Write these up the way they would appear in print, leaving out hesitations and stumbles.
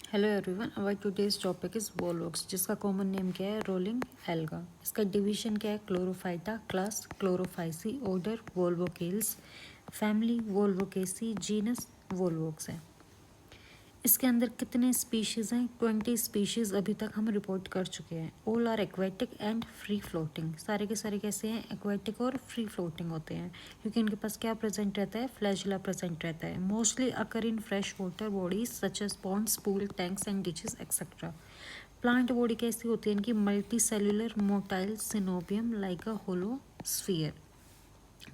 Hello everyone, our today's topic is Volvox, जिसका common name क्या है? Rolling alga. इसका डिवीजन क्या है? Chlorophyta. Class Chlorophyceae. Order Volvocales. Family Volvocaceae. Genus Volvox है। इसके अंदर कितने स्पीशीज़ हैं? 20 स्पीशीज़ अभी तक हम रिपोर्ट कर चुके हैं। All are aquatic and free floating. सारे के सारे कैसे हैं? एक्वेटिक और फ्री फ्लोटिंग होते हैं, क्योंकि इनके पास क्या प्रेजेंट रहता है? फ्लैजुला प्रेजेंट रहता है। Mostly occur in fresh water bodies such as ponds, pool, tanks and ditches etcetera. Plant body कैसी होती है इनकी? Multicellular, motile, coenobium like a hollow sphere.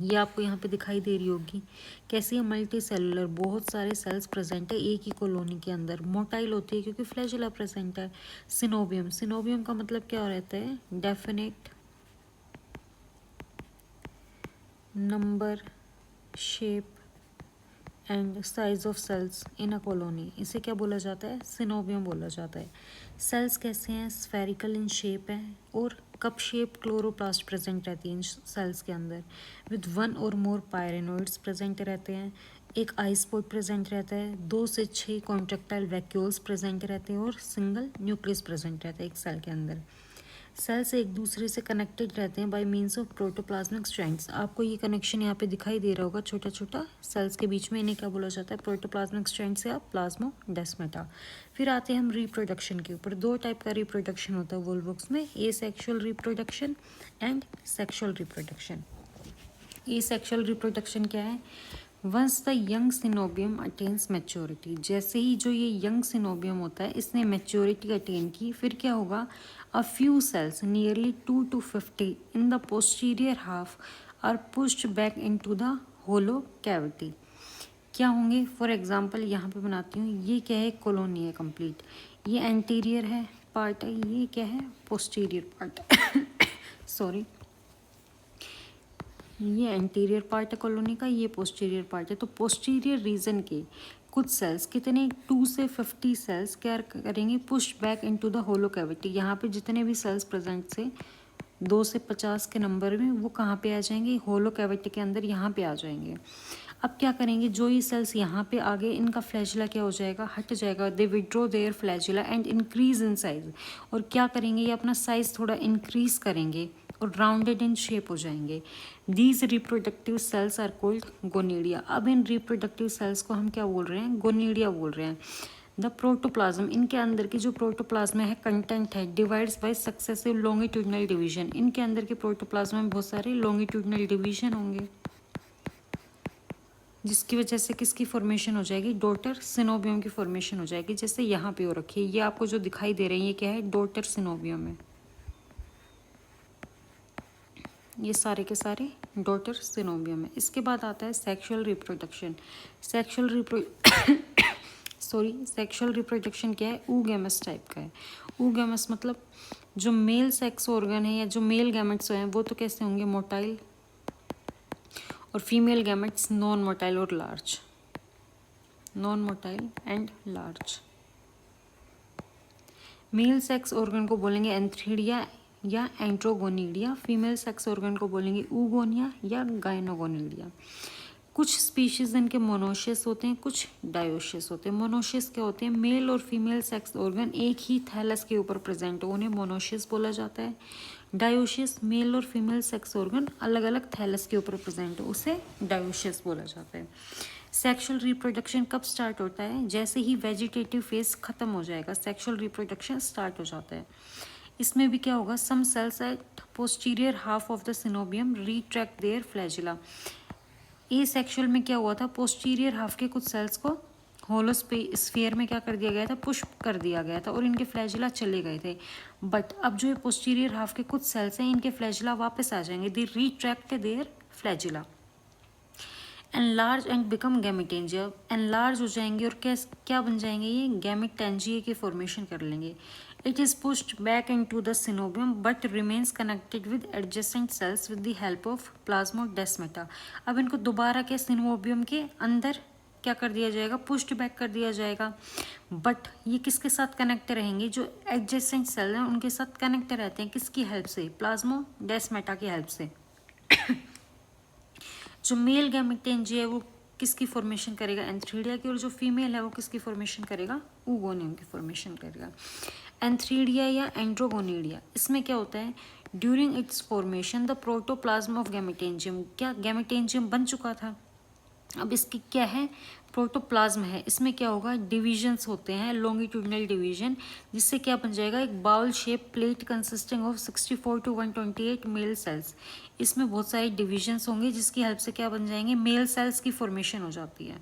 ये आपको यहाँ पे दिखाई दे रही होगी। कैसी है? मल्टी सेलुलर, बहुत सारे सेल्स प्रेजेंट है एक ही कॉलोनी के अंदर। मोटाइल होती है क्योंकि फ्लैजुला प्रेजेंट है। सिनोबियम, सिनोबियम का मतलब क्या रहता है? Definite number, shape and size of cells in a colony. इसे क्या बोला जाता है? सिनोबियम बोला जाता है। सेल्स कैसे हैं? स्फेरिकल इन शेप है और कप शेप क्लोरोप्लास्ट प्रेजेंट रहती है इन सेल्स के अंदर, विद 1 और मोर पायरेनोइड्स प्रेजेंट रहते हैं। एक आई स्पॉट प्रेजेंट रहता है। 2 से 6 कॉन्ट्रेक्टाइल वैक्यूल्स प्रेजेंट रहते हैं और सिंगल न्यूक्लियस प्रेजेंट रहता है एक सेल के अंदर। सेल्स एक दूसरे से कनेक्टेड रहते हैं by means of protoplasmic strands. आपको ये कनेक्शन यहाँ पे दिखाई दे रहा होगा, छोटा छोटा सेल्स के बीच में। इन्हें क्या बोला जाता है? प्रोटोप्लाज्मिक स्ट्रैंड्स या प्लाज्मोडेस्माटा। फिर आते हैं हम रिप्रोडक्शन के ऊपर। 2 टाइप का रिप्रोडक्शन होता है वोल्वोक्स में, asexual reproduction and sexual reproduction. Asexual reproduction क्या है? Once the young coenobium attains maturity. जैसे ही जो ये यंग सिनोबियम होता है इसने मैच्योरिटी अटेन की, फिर क्या होगा? A few cells nearly 2 to 50 in the posterior half are pushed back into the hollow cavity. क्या होंगे? फॉर एग्जाम्पल यहाँ पे बनाती हूँ। ये क्या है? कॉलोनी है कंप्लीट। ये एंटीरियर है पार्ट है, ये क्या है? पोस्टीरियर पार्ट सॉरी, ये एंटीरियर पार्ट है कॉलोनी का, ये पोस्टीरियर पार्ट है। तो पोस्टीरियर रीजन के कुछ सेल्स, कितने? 2 से 50 सेल्स क्या करेंगे? Push back into the hollow cavity. यहाँ पे जितने भी सेल्स प्रेजेंट से 2 से 50 के नंबर में, वो कहाँ पे आ जाएंगे? होलो कैविटी के अंदर, यहाँ पे आ जाएंगे। अब क्या करेंगे? जो ये सेल्स यहाँ पे आ गए, इनका फ्लैजुला क्या हो जाएगा? हट जाएगा। They withdraw their flagella and increase in size. और क्या करेंगे? ये अपना साइज थोड़ा इंक्रीज करेंगे और राउंडेड इन शेप हो जाएंगे। These reproductive cells are called gonidia. अब इन रिप्रोडक्टिव सेल्स को हम क्या बोल रहे हैं? गोनीडिया बोल रहे हैं। द प्रोटोप्लाज्म, इनके अंदर की जो प्रोटोप्लाज्म है, कंटेंट है, divides bye successive longitudinal division. इनके अंदर के प्रोटोप्लाज्म में बहुत सारे लॉन्गिट्यूडनल डिवीजन होंगे, जिसकी वजह से किसकी फॉर्मेशन हो जाएगी? डॉटर सिनोबियम की फॉर्मेशन हो जाएगी। जैसे यहाँ पे हो रखी है, ये आपको जो दिखाई दे रही है, ये क्या है? डॉटर सिनोबियम है। ये सारे के सारे डॉटर सिनोबियम है। इसके बाद आता है सेक्सुअल रिप्रोडक्शन। सेक्सुअल रिप्रोडक्शन क्या है? ऊगैमस टाइप का है। ऊगैमस मतलब जो मेल सेक्स ऑर्गन है या जो मेल गैमेट्स हैं वो तो कैसे होंगे? मोटाइल, और फीमेल गैमेट्स नॉन मोटाइल और large. Non motile and large. Male sex organ को बोलेंगे एंथ्रीडिया या एंट्रोगोनीडिया। फीमेल सेक्स ऑर्गन को बोलेंगे ऊगोनिया या गायनोगोनीडिया। कुछ स्पीशीज इनके मोनोशियस होते हैं, कुछ डायोशियस होते हैं। मोनोशियस क्या होते हैं? मेल और फीमेल सेक्स ऑर्गन एक ही थैलस के ऊपर प्रेजेंट हो, उन्हें मोनोशियस बोला जाता है। डायोशियस, मेल और फीमेल सेक्स ऑर्गन अलग अलग थैलस के ऊपर प्रेजेंट हो, उसे डायोशियस बोला जाता है। सेक्सुअल रिप्रोडक्शन कब स्टार्ट होता है? जैसे ही वेजिटेटिव फेज खत्म हो जाएगा, सेक्सुअल रिप्रोडक्शन स्टार्ट हो जाता है। इसमें भी क्या होगा? Some cells at posterior half of the coenobium retract their flagella. Asexual में क्या हुआ था? पोस्टीरियर हाफ के कुछ सेल्स को होलो स्फीयर में क्या कर दिया गया था? पुश कर दिया गया था और इनके फ्लैजुला चले गए थे। बट अब जो ये पोस्टीरियर हाफ के कुछ सेल्स हैं, इनके फ्लैजुला वापस आ जाएंगे। They retract their flagella, enlarge and become gametangia. Enlarge हो जाएंगे और क्या बन जाएंगे? ये गैमेटेंजिया की फॉर्मेशन कर लेंगे। It is pushed back into the coenobium but remains connected with adjacent sales with the help of plasmodesmata. अब इनको दोबारा के सिनोबियम के अंदर क्या कर दिया जाएगा? पुश्ड बैक कर दिया जाएगा। बट ये किसके साथ कनेक्ट रहेंगे? जो एडजेसेंट सेल हैं उनके साथ कनेक्ट रहते हैं। किसकी हेल्प से? प्लाज्मोडेस्माटा की हेल्प से। जो मेल गैमेटेंजिया है वो किसकी फॉर्मेशन करेगा, एंथ्रीडिया की, और जो फीमेल है वो किसकी फॉर्मेशन करेगा, oogonia की फॉर्मेशन करेगा। एंथ्रीडिया या एंड्रोगोनिडिया, इसमें क्या होता है, during its formation the protoplasm of gametangium, क्या गैमेटेंजियम बन चुका था, अब इसकी क्या है, प्रोटोप्लाज्म है, इसमें क्या होगा, डिविजन्स होते हैं, लॉन्गिट्यूडनल डिवीजन, जिससे क्या बन जाएगा, एक bowl shape plate consisting of 64 to 128 male cells. इसमें बहुत सारे डिविजन्स होंगे जिसकी हेल्प से क्या बन जाएंगे, मेल सेल्स की फॉर्मेशन हो जाती है,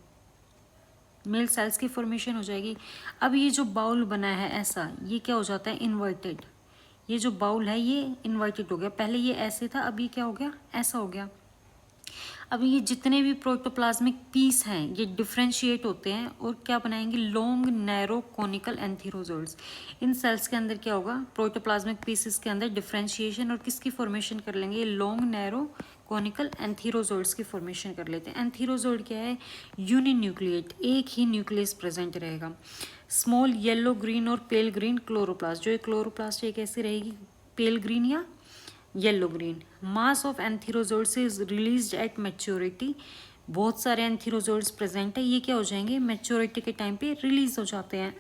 मेल सेल्स की फॉर्मेशन हो जाएगी। अब ये जो बाउल बना है ऐसा, ये क्या हो जाता है, इन्वर्टेड, ये जो बाउल है ये इन्वर्टेड हो गया, पहले ये ऐसे था, अब ये क्या हो गया, ऐसा हो गया। अब ये जितने भी प्रोटोप्लाज्मिक पीस हैं ये डिफ्रेंशिएट होते हैं और क्या बनाएंगे, लॉन्ग नैरो कोनिकल एंथीरोजोइड्स। इन सेल्स के अंदर क्या होगा, प्रोटोप्लाज्मिक पीसेस के अंदर डिफ्रेंशिएशन और किसकी फॉर्मेशन कर लेंगे, लॉन्ग नैरो कोनिकल एंथीरोजोइड्स की फॉर्मेशन कर लेते हैं। एंथीरोजोइड क्या है, यूनिन्यूक्लिएट, एक ही न्यूक्लियस प्रेजेंट रहेगा। स्मॉल येलो ग्रीन और पेल ग्रीन क्लोरोप्लास्ट, जो ये क्लोरोप्लास्ट ये कैसी रहेगी, पेल ग्रीन या yellow green. Mass of antherozoids is released at maturity, बहुत सारे एंथीरोजोइड्स प्रेजेंट है, ये क्या हो जाएंगे, मैच्योरिटी के टाइम पे रिलीज हो जाते हैं।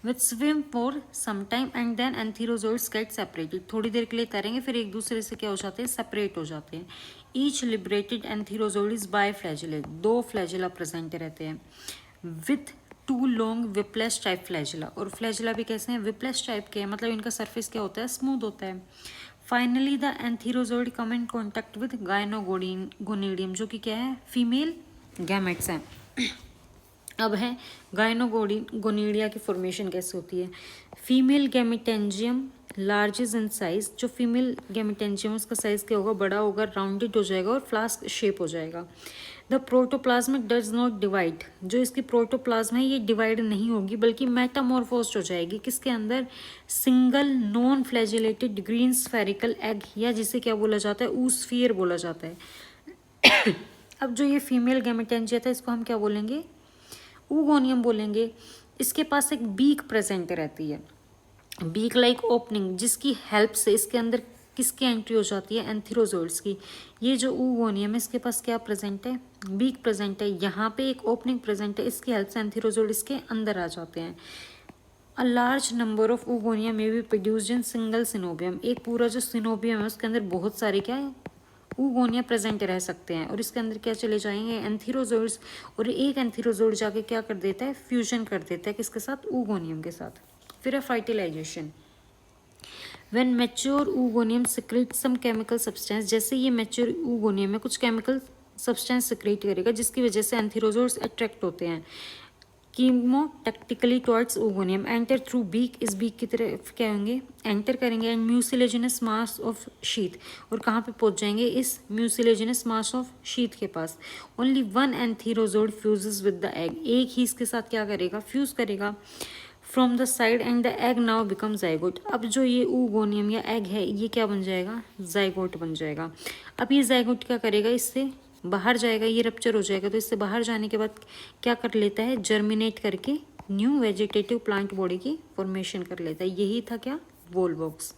With swim for some time and then antherozoids get separated, थोड़ी देर के लिए तैरेंगे फिर एक दूसरे से क्या हो जाते हैं, सेपरेट हो जाते हैं। Each liberated antherozoid is biflagellate, 2 flagella present रहते हैं। With 2 long whiplash type flagella, और फ्लैजिला भी कैसे हैं, विप्लेस टाइप के हैं, मतलब इनका सरफेस क्या होता है, स्मूथ होता है। Finally the antherozoid come in contact with gynogonidium, जो कि क्या है, फीमेल गैमेट्स हैं। अब है गायनोगोनिडिया की फॉर्मेशन कैसे होती है, फीमेल गैमेटेंजियम लार्जेस इन साइज, जो फीमेल गैमेटेंजियम उसका साइज क्या होगा, बड़ा होगा, राउंडेड हो जाएगा और फ्लास्क शेप हो जाएगा। The protoplasm does not divide, जो इसकी प्रोटोप्लाज्म है ये डिवाइड नहीं होगी बल्कि मेटामॉर्फोज्ड हो जाएगी, किसके अंदर, single non flagellated green spherical egg, या जिसे क्या बोला जाता है, ऊस्फियर बोला जाता है। अब जो ये फीमेल गैमेटेंजिया था इसको हम क्या बोलेंगे, oogonia बोलेंगे। इसके पास एक बीक प्रेजेंट रहती है, बीक लाइक ओपनिंग, जिसकी हेल्प से इसके अंदर किसकी एंट्री हो जाती है, एंथीरोजोइड्स की। ये जो oogonia है इसके पास क्या प्रेजेंट है, बीक प्रेजेंट है, यहाँ पे एक ओपनिंग प्रेजेंट है, इसकी हेल्प से एंथीरोजोइड इसके अंदर आ जाते हैं। A large number of oogonia में be produced in single coenobium, एक पूरा जो सिनोबियम है उसके अंदर बहुत सारे क्या है, oogonia प्रेजेंट रह सकते हैं, और इसके अंदर क्या चले जाएंगे, एंथीरोजोइड्स, और एक एंथीरोजोइड जाके क्या कर देता है, फ्यूजन कर देता है किसके साथ, oogonia के साथ। फिर है fertilization, when mature oogonia secrete some chemical substance, जैसे ये मैच्योर oogonia में कुछ केमिकल सब्सटेंस सिक्रेट करेगा जिसकी वजह से एंथीरोजोइड्स अट्रैक्ट होते हैं chemotactically towards oogonia, enter through beak, इस बीक की तरफ क्या होंगे, एंटर करेंगे, and mucilaginous mass of sheath, और कहाँ पे पहुँच जाएंगे, इस म्यूसिलेजिनस मास ऑफ शीथ के पास। Only one antherozoid fuses with the egg, एक ही इसके साथ क्या करेगा, फ्यूज करेगा from the side, and the egg now become zygote. अब जो ये oogonia या एग है ये क्या बन जाएगा, जाइगोट बन जाएगा। अब ये जाइगोट क्या करेगा, इससे बाहर जाएगा, ये रप्चर हो जाएगा, तो इससे बाहर जाने के बाद क्या कर लेता है, जर्मिनेट करके न्यू वेजिटेटिव प्लांट बॉडी की फॉर्मेशन कर लेता है। यही था क्या, वॉलबॉक्स।